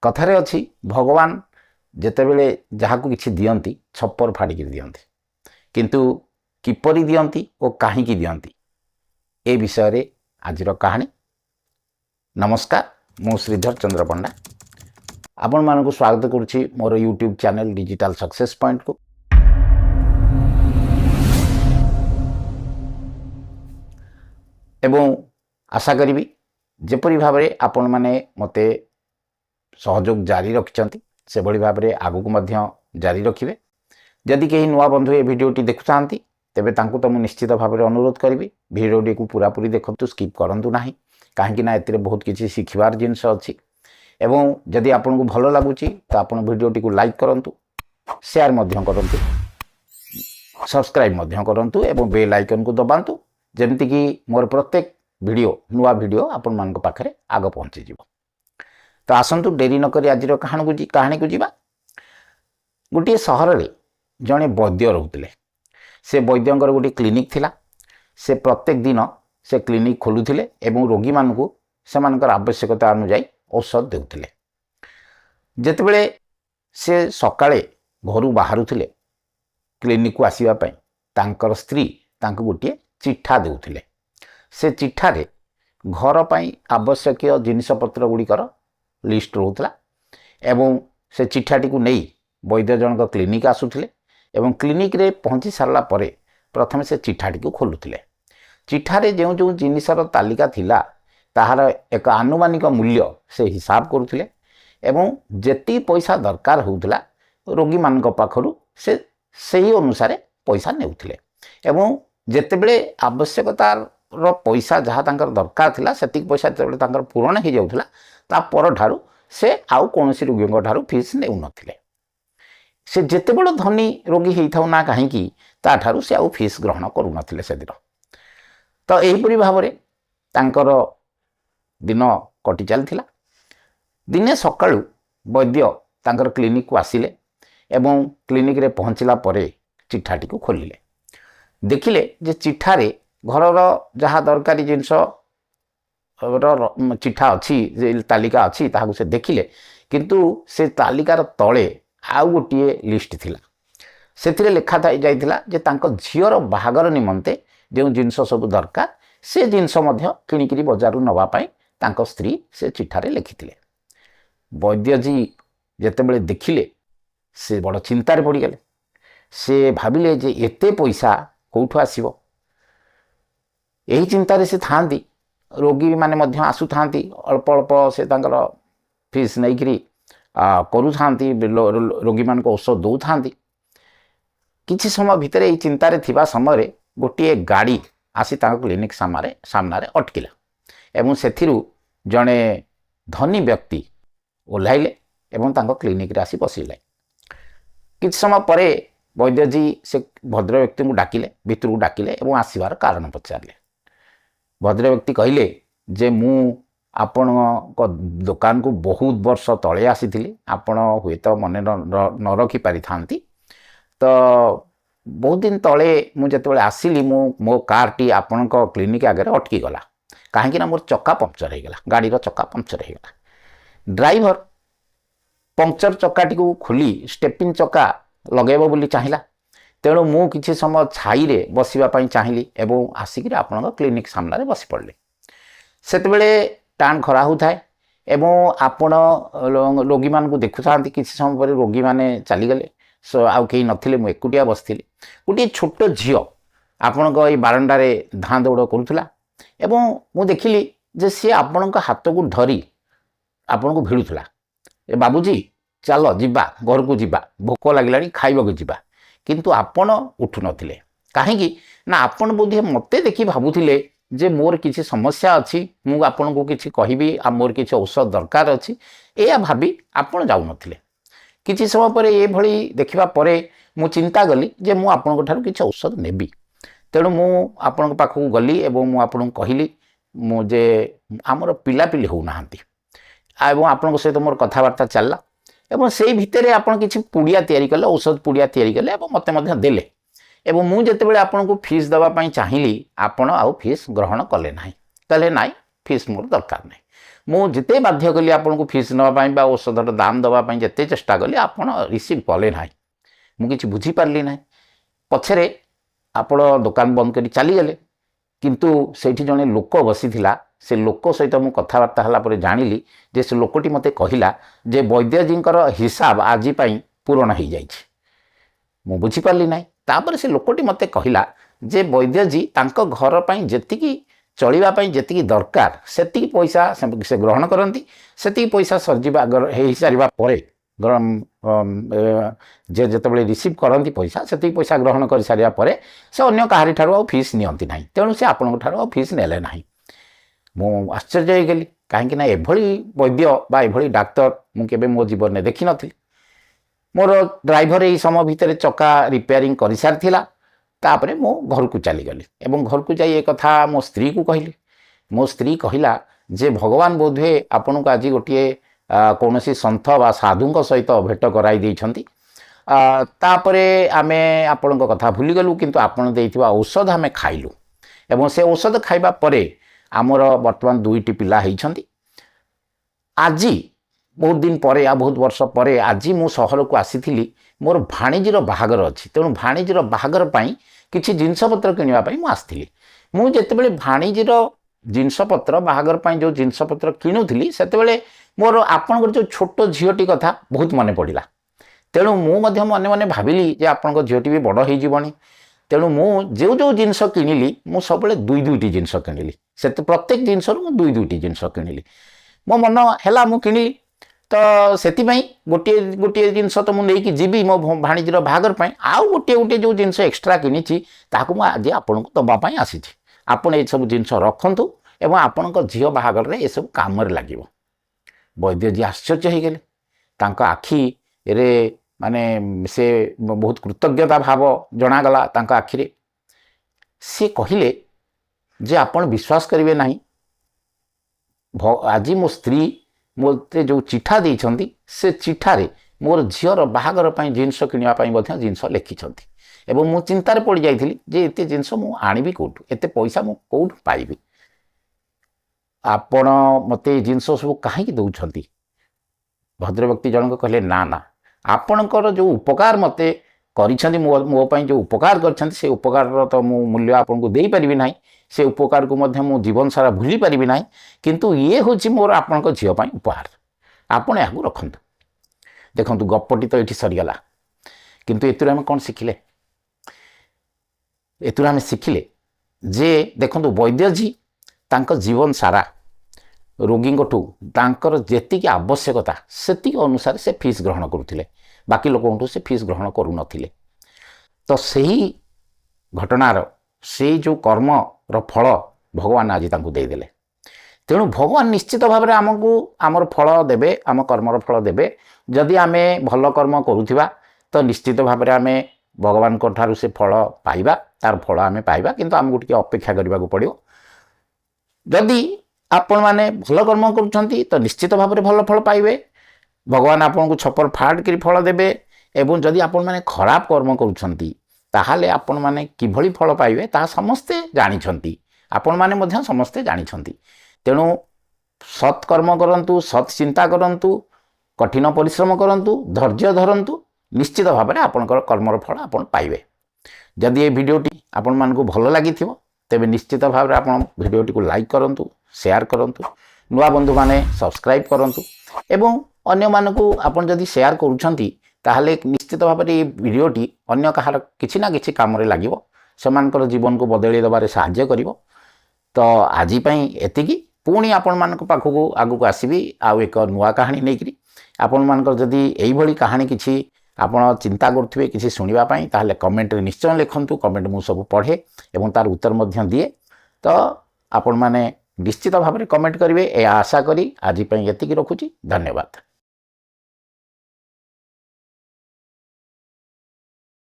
कथारे अच्छी भगवान जेतेबेले जहाकू किछि दियंती छप्पर फाड़िकी दियंती किंतु किपरि दियंती और काहींकी दियंती ए विषय रे आजिर कहानी। नमस्कार, मु श्रीधर चंद्र पंडा आपण मानकु स्वागत करुछि मोर YouTube channel digital success point को। एवं आशा करी जेपरी भाव में आपण माने मते सहयोग जारी रखिछंती से भली भाव में आगु मध्य जारी रखिबे। जदि कहीं नुआ बंधु ए भिडियोटी देखुछांती तेबे तांकु तो मु निश्चित भाव में अनुरोध करी भिडियोटी को पूरा पूरी देखंतु, स्किप करंतु नाही, काहेकि ना एतिरे बहुत किछि सिखिबार जिंस अछि। एवं जदि आपन को भलो लागुची तो आपन भिडियोटी को लाइक करंतु, शेयर मध्य करंतु, सब्सक्राइब मध्य करंतु एवं बेल आइकन को दबांतु, जेमति कि मोर प्रत्येक वीडियो नुआ वीडियो आपण मानक पाखरे आग पहुंची जिवो। तो आसंतु डेरी न करी आजिर कहानी को जीवा। गोटे सहर रे जणे वैद्य रहउतले। से वैद्यंकर गोटे क्लिनिक थिला। से प्रत्येक दिन से क्लिनिक खोलुथिले एवं रोगी मानकु सेमानकर आवश्यकता अनुसार औषध देउथिले। जेतेबेले से सकाळे घरु बाहरुथिले क्लिनिक को आसीबा पई तांकर स्त्री तांको गोटे चिठा देउथिले। से चिठारे घर पाई आवश्यक जिनिसपत्र गुड़िकर लिस्ट रोला एवं से चिठाटी को नहीं वैद्य जनक क्लिनिक आसुथिले एवं क्लिनिक रे पहुंची सारला परे प्रथम से चिठाटी को खोलुथिले। चिठारे जो जो जिनिसर तालिका थिला ताहार एक आनुमानिक मूल्य से हिसाब करुथिले एवं जेती पैसा दरकार होउथिला रोगी मानक पाखरु से सही अनुसार पैसा नेउथिले एवं जेतेबेले आवश्यकता रो पैसा जहाँ तांकर दरकार थिला सेतिक पैसा जेतेबेले तांकर पूर्ण हो जाउथिला ता पर ठारू से आउ कोनोसी रोगी ठारू फीस नेउ नथिले। से जेते बड़ धनी रोगी हेइथाउ ना काहेकि ता ठारू से आउ फीस ग्रहण करू नथिले से दिन। तो एहिपरि भाव में तांकर दिन कटि चलथिला। दिने सकाळु वैद्य तांकर क्लिनिक को आसिले एवं क्लिनिक रे पहुंचला परे चिठाटी को खोलिले। देखिले जे चिठारे घरर जहाँ दरकारी जिनस चिठा अच्छी तालिका अच्छी ताहाकु से देखिले किंतु से तालिकार तले आउ गोटे लिस्ट थिला। सेथिरे लेखा जाइथिला जे तांको झियर बाहागर निमंते जो जिनस सब दरकार से जिनस मध्य किणिकिरी बजारु नवा पई तांको स्त्री से चिठारे लिखिथिले। वैद्य जी जेतेबेले देखिले से बड़ चिंतार पड़ी गले। से भाबिले जे एते पैसा कोठु आसीबो। एही चिंतारे से थांती रोगी माने मध्य आसु थांती अल्प अल्प से तांकर फीस नहीं करी करू थांती रोगी मान को औषध दौ थांती। किछि समय भितर एही चिंतारे थिबा समय गोटे गाड़ी आसी तांको क्लिनिक सामनारे अटकिला एवं सेथिरु जणे धनी व्यक्ति ओह्लाइले एवं तांको क्लिनिक रे आसी बसिले। किछि समय परे वैद्य जी से भद्र व्यक्ति को डाकिले, भितर को डाकिले एवं आसीबार कारण पचारले। भद्र व्यक्ति कहले जे मु आपण दुकान को बहुत वर्ष तले आसी आपण हुए तो मन न रखी पारि थांती। तो बहुत दिन तले मु जेतेबेले आसिली मो कारटी आपण क्लिनिक आगे अटकी गला कहीं मोर चक्का पंक्चर हो गला, गाड़ी चक्का पंक्चर हो गला। ड्राइवर पंक्चर चक्काटी को खोली स्टेपिंग चक्का लगेबो बोली चाहिला। तेणु मु किछि समय छाई रे बसिबा पई चाहिली एवं आसिक आपण क्लिनिक सामने बस पड़े। सेतबेले टाण खरा होताए एवं आपण रोगी मान को देखु थांती। किछि समय पर रोगी माने चली गले, सो आउ केही नथिले, मु एकुटिया बसथिली। गोटे छोट झियो आपण ए बारंडा रे धां दौड़ करूथला एवं मु देखिली जे से आपण हाथ को धरी आपण को भिड़ुथला। ए बाबूजी चलो जिबा, घर को जिबा, भोक लागिलानी खाइबा को जिबा, किंतु आपण उठु नथिले। काहेकि ना आपण बोधे मते देखि भाबुथिले जे मोर किछि समस्या अछि, मु आपण को किछि कहिबी आ मोर किछि औषध दरकार अछि, एया भाबी आपण जाउ नथिले। किछि समय परे ए भली देखिबा परे मु चिंता गली जे मु आपण को ठारू किछि औषध नेबी। तेणु मु आपण पाखु गली एवं मु आपण कहिली मु जे हमर पिला पिली हो नाहंती एवं आपण सहित मोर कथावार्ता चलला एवं से भितर आपण किछि पुड़िया तैयारी कले, औषध पुड़िया तैयारी कले एवं मते मध्य देले एवं मु जेतेबेले आपण को फीस दबा पई चाहिली आपण आउ फीस ग्रहण कले नाही। कहले नाही, फीस मोर दरकार नाही। ମୁଁ ଯେତେ ବାଧ୍ୟ କଲି ଆପଣଙ୍କୁ ଫିସ୍ ନେବା ପାଇଁ ବା ଔଷଧର ଦାମ ଦେବା ପାଇଁ ଯେତେ ଚେଷ୍ଟା କଲି ଆପଣ ରିସିଭ୍ କଲେ ନାହିଁ। ମୁଁ କିଛି ବୁଝିପାରିଲି ନାହିଁ। ପଛରେ ଆପଣ ଦୋକାନ ବନ୍ଦ କରି ଚାଲିଗଲେ। କିନ୍ତୁ ସେଇଠି ଜଣେ ଲୋକ ବସିଥିଲା। ସେ ଲୋକ ସହିତ ମୁଁ କଥାବାର୍ତ୍ତା ହେଲା ପରେ ଜାଣିଲି ଯେ ସେ ଲୋକଟି ମୋତେ କହିଲା ଯେ ବୈଦ୍ୟଜୀଙ୍କର ହିସାବ ଆଜି ପାଇଁ ପୂରଣ ହୋଇଯାଇଛି। ମୁଁ ବୁଝିପାରିଲି ନାହିଁ। ତାପରେ ସେ ଲୋକଟି ମୋତେ କହିଲା ଯେ ବୈଦ୍ୟଜୀ ତାଙ୍କ ଘର ପାଇଁ ଯେତିକି ଚଳିବା ପାଇଁ ଯେତିକି ଦରକାର ସେତିକି ପଇସା ସେ ଗ୍ରହଣ କରନ୍ତି। ସେତିକି ପଇସା ସରିଯିବା ହେଇସାରିବା ପରେ ଯେ ଯେତେବେଳେ ରିସିଭ୍ କରନ୍ତି ପଇସା ସେତିକି ପଇସା ଗ୍ରହଣ କରିସାରିବା ପରେ ସେ ଅନ୍ୟ କାହାରିଠାରୁ ଆଉ ଫିସ୍ ନିଅନ୍ତି ନାହିଁ। ତେଣୁ ସେ ଆପଣଙ୍କ ଠାରୁ ଆଉ ଫିସ୍ ନେଲେ ନାହିଁ। ମୁଁ ଆଶ୍ଚର୍ଯ୍ୟ ହୋଇଗଲି, କାହିଁକି ନା ଏଭଳି ବୈଦ୍ୟ ବା ଏଭଳି ଡାକ୍ତର ମୁଁ କେବେ ମୋ ଜୀବନରେ ଦେଖିନଥିଲି। ମୋର ଡ୍ରାଇଭର ଏହି ସମୟ ଭିତରେ ଚକା ରିପେୟାରିଂ କରିସାରିଥିଲା। ତାପରେ ମୁଁ ଘରକୁ ଚାଲିଗଲି ଏବଂ ଘରକୁ ଯାଇ ଏ କଥା ମୋ ସ୍ତ୍ରୀକୁ କହିଲି। ମୋ ସ୍ତ୍ରୀ କହିଲା ଯେ ଭଗବାନ ବୋଧହୁଏ ଆପଣଙ୍କୁ ଆଜି ଗୋଟିଏ କୌଣସି ସନ୍ଥ ବା ସାଧୁଙ୍କ ସହିତ ଭେଟ କରାଇ ଦେଇଛନ୍ତି। ତାପରେ ଆମେ ଆପଣଙ୍କ କଥା ଭୁଲିଗଲୁ, କିନ୍ତୁ ଆପଣ ଦେଇଥିବା ଔଷଧ ଆମେ ଖାଇଲୁ ଏବଂ ସେ ଔଷଧ ଖାଇବା ପରେ ଆମର ବର୍ତ୍ତମାନ 2ଟି ପିଲା ହେଇଛନ୍ତି। ଆଜି ବହୁତ ଦିନ ପରେ ବହୁତ ବର୍ଷ ପରେ ଆଜି ମୁଁ ସହରକୁ ଆସିଥିଲି। ମୋର ଭାଣିଜୀର ବାହାଘର ଅଛି। ତେଣୁ ଭାଣିଜୀର ବାହାଘର ପାଇଁ କିଛି ଜିନିଷପତ୍ର କିଣିବା ପାଇଁ ମୁଁ ଆସିଥିଲି। ମୁଁ ଯେତେବେଳେ ଭାଣିଜୀର ଜିନିଷପତ୍ର ବାହାଘର ପାଇଁ ଯେଉଁ ଜିନିଷପତ୍ର କିଣୁଥିଲି ସେତେବେଳେ ମୋର ଆପଣଙ୍କର ଯେଉଁ ଛୋଟ ଝିଅଟି କଥା ବହୁତ ମନେ ପଡ଼ିଲା। ତେଣୁ ମୁଁ ମଧ୍ୟ ମନେ ମନେ ଭାବିଲି ଯେ ଆପଣଙ୍କ ଝିଅଟି ବି ବଡ଼ ହେଇଯିବଣି। ତେଣୁ ମୁଁ ଯେଉଁ ଯେଉଁ ଜିନିଷ କିଣିଲି ମୁଁ ସବୁବେଳେ 2ଟି ଜିନିଷ କିଣିଲି। ପ୍ରତ୍ୟେକ ଜିନିଷରୁ ମୁଁ 2ଟି ଜିନିଷ କିଣିଲି। ମୋ ମନ ହେଲା ମୁଁ କିଣିଲି। ତ ସେଥିପାଇଁ ଗୋଟିଏ ଜିନିଷ ତ ମୁଁ ନେଇକି ଯିବି ମୋ ଭାଣିଜୀର ବାହାଘର ପାଇଁ। ଆଉ ଗୋଟିଏ ଯେଉଁ ଜିନିଷ ଏକ୍ସଟ୍ରା କିଣିଛି ତାକୁ ମୁଁ ଆଜି ଆପଣଙ୍କୁ ଦେବା ପାଇଁ ଆସିଛି। ଆପଣ ଏସବୁ ଜିନିଷ ରଖନ୍ତୁ ଏବଂ ଆପଣଙ୍କ ଝିଅ ବାହାଘରରେ ଏସବୁ କାମରେ ଲାଗିବ। ବୈଦ୍ୟଜୀ ଆଶ୍ଚର୍ଯ୍ୟ ହୋଇଗଲେ। ତାଙ୍କ ଆଖିରେ ମାନେ ସେ ବହୁତ କୃତଜ୍ଞତା ଭାବ ଜଣାଗଲା ତାଙ୍କ ଆଖିରେ। ସେ କହିଲେ ଯେ ଆପଣ ବିଶ୍ୱାସ କରିବେ ନାହିଁ, ଆଜି ମୋ ସ୍ତ୍ରୀ ମୋତେ ଯେଉଁ ଚିଠା ଦେଇଛନ୍ତି ସେ ଚିଠାରେ ମୋର ଝିଅର ବାହାଘର ପାଇଁ ଜିନିଷ କିଣିବା ପାଇଁ ମଧ୍ୟ ଜିନିଷ ଲେଖିଛନ୍ତି। ଏବଂ ମୁଁ ଚିନ୍ତାରେ ପଡ଼ିଯାଇଥିଲି ଯେ ଏତେ ଜିନିଷ ମୁଁ ଆଣିବି କେଉଁଠୁ, ଏତେ ପଇସା ମୁଁ କେଉଁଠୁ ପାଇବି। ଆପଣ ମୋତେ ଏ ଜିନିଷ ସବୁ କାହିଁକି ଦେଉଛନ୍ତି? ଭଦ୍ରବ୍ୟକ୍ତି ଜଣକ କହିଲେ ନା ନା, ଆପଣଙ୍କର ଯେଉଁ ଉପକାର ମୋତେ କରିଛନ୍ତି, ମୋ ପାଇଁ ଯେଉଁ ଉପକାର କରିଛନ୍ତି ସେ ଉପକାରର ତ ମୁଁ ମୂଲ୍ୟ ଆପଣଙ୍କୁ ଦେଇପାରିବି ନାହିଁ। ସେ ଉପକାରକୁ ମଧ୍ୟ ମୁଁ ଜୀବନ ସାରା ଭୁଲି ପାରିବି ନାହିଁ। କିନ୍ତୁ ଇଏ ହେଉଛି ମୋର ଆପଣଙ୍କ ଝିଅ ପାଇଁ ଉପହାର। ଆପଣ ଏହାକୁ ରଖନ୍ତୁ। ଦେଖନ୍ତୁ ଗପଟି ତ ଏଠି ସରିଗଲା, କିନ୍ତୁ ଏଥିରୁ ଆମେ କ'ଣ ଶିଖିଲେ? ଏଥିରୁ ଆମେ ଶିଖିଲେ ଯେ ଦେଖନ୍ତୁ ବୈଦ୍ୟଜୀ ତାଙ୍କ ଜୀବନ ସାରା ରୋଗୀଙ୍କଠୁ ତାଙ୍କର ଯେତିକି ଆବଶ୍ୟକତା ସେତିକି ଅନୁସାରେ ସେ ଫିସ୍ ଗ୍ରହଣ କରୁଥିଲେ। ବାକି ଲୋକଙ୍କଠୁ ସେ ଫିସ୍ ଗ୍ରହଣ କରୁନଥିଲେ। ତ ସେହି ଘଟଣାର ସେଇ ଯେଉଁ କର୍ମର ଫଳ ଭଗବାନ ଆଜି ତାଙ୍କୁ ଦେଇଦେଲେ। ତେଣୁ ଭଗବାନ ନିଶ୍ଚିତ ଭାବରେ ଆମକୁ ଆମର ଫଳ ଦେବେ, ଆମ କର୍ମର ଫଳ ଦେବେ। ଯଦି ଆମେ ଭଲ କର୍ମ କରୁଥିବା ତ ନିଶ୍ଚିତ ଭାବରେ ଆମେ ଭଗବାନଙ୍କ ଠାରୁ ସେ ଫଳ ପାଇବା, ତାର ଫଳ ଆମେ ପାଇବା। କିନ୍ତୁ ଆମକୁ ଟିକେ ଅପେକ୍ଷା କରିବାକୁ ପଡ଼ିବ। ଯଦି ଆପଣମାନେ ଭଲ କର୍ମ କରୁଛନ୍ତି ତ ନିଶ୍ଚିତ ଭାବରେ ଭଲ ଫଳ ପାଇବେ। ଭଗବାନ ଆପଣଙ୍କୁ ଛପର ଫାଡ଼ କରି ଫଳ ଦେବେ। ଏବଂ ଯଦି ଆପଣମାନେ ଖରାପ କର୍ମ କରୁଛନ୍ତି ତାହେଲେ ଆପଣମାନେ କିଭଳି ଫଳ ପାଇବେ ତାହା ସମସ୍ତେ ଜାଣିଛନ୍ତି। ଆପଣମାନେ ମଧ୍ୟ ସମସ୍ତେ ଜାଣିଛନ୍ତି। ତେଣୁ ସତ୍ କର୍ମ କରନ୍ତୁ, ସତ୍ ଚିନ୍ତା କରନ୍ତୁ, କଠିନ ପରିଶ୍ରମ କରନ୍ତୁ, ଧୈର୍ଯ୍ୟ ଧରନ୍ତୁ। ନିଶ୍ଚିତ ଭାବରେ ଆପଣଙ୍କର କର୍ମର ଫଳ ଆପଣ ପାଇବେ। ଯଦି ଏ ଭିଡ଼ିଓଟି ଆପଣମାନଙ୍କୁ ଭଲ ଲାଗିଥିବ ତେବେ ନିଶ୍ଚିତ ଭାବରେ ଆପଣ ଭିଡ଼ିଓଟିକୁ ଲାଇକ୍ କରନ୍ତୁ, ସେୟାର କରନ୍ତୁ, ନୂଆ ବନ୍ଧୁମାନେ ସବସ୍କ୍ରାଇବ୍ କରନ୍ତୁ ଏବଂ ଅନ୍ୟମାନଙ୍କୁ ଆପଣ ଯଦି ସେୟାର କରୁଛନ୍ତି ତାହେଲେ ନିଶ୍ଚିତ ଭାବରେ ଏ ଭିଡ଼ିଓଟି ଅନ୍ୟ କାହାର କିଛି ନା କିଛି କାମରେ ଲାଗିବ, ସେମାନଙ୍କର ଜୀବନକୁ ବଦଳେଇ ଦେବାରେ ସାହାଯ୍ୟ କରିବ। ତ ଆଜି ପାଇଁ ଏତିକି। ପୁଣି ଆପଣମାନଙ୍କ ପାଖକୁ ଆଗକୁ ଆସିବି ଆଉ ଏକ ନୂଆ କାହାଣୀ ନେଇକରି। ଆପଣମାନଙ୍କର ଯଦି ଏଇଭଳି କାହାଣୀ କିଛି ଆପଣ ଚିନ୍ତା କରୁଥିବେ କିଛି ଶୁଣିବା ପାଇଁ ତାହେଲେ କମେଣ୍ଟରେ ନିଶ୍ଚୟ ଲେଖନ୍ତୁ। କମେଣ୍ଟ ମୁଁ ସବୁ ପଢ଼େ ଏବଂ ତାର ଉତ୍ତର ମଧ୍ୟ ଦିଏ। ତ ଆପଣମାନେ ନିଶ୍ଚିତ ଭାବରେ କମେଣ୍ଟ କରିବେ ଏହା ଆଶା କରି ଆଜି ପାଇଁ ଏତିକି ରଖୁଛି। ଧନ୍ୟବାଦ।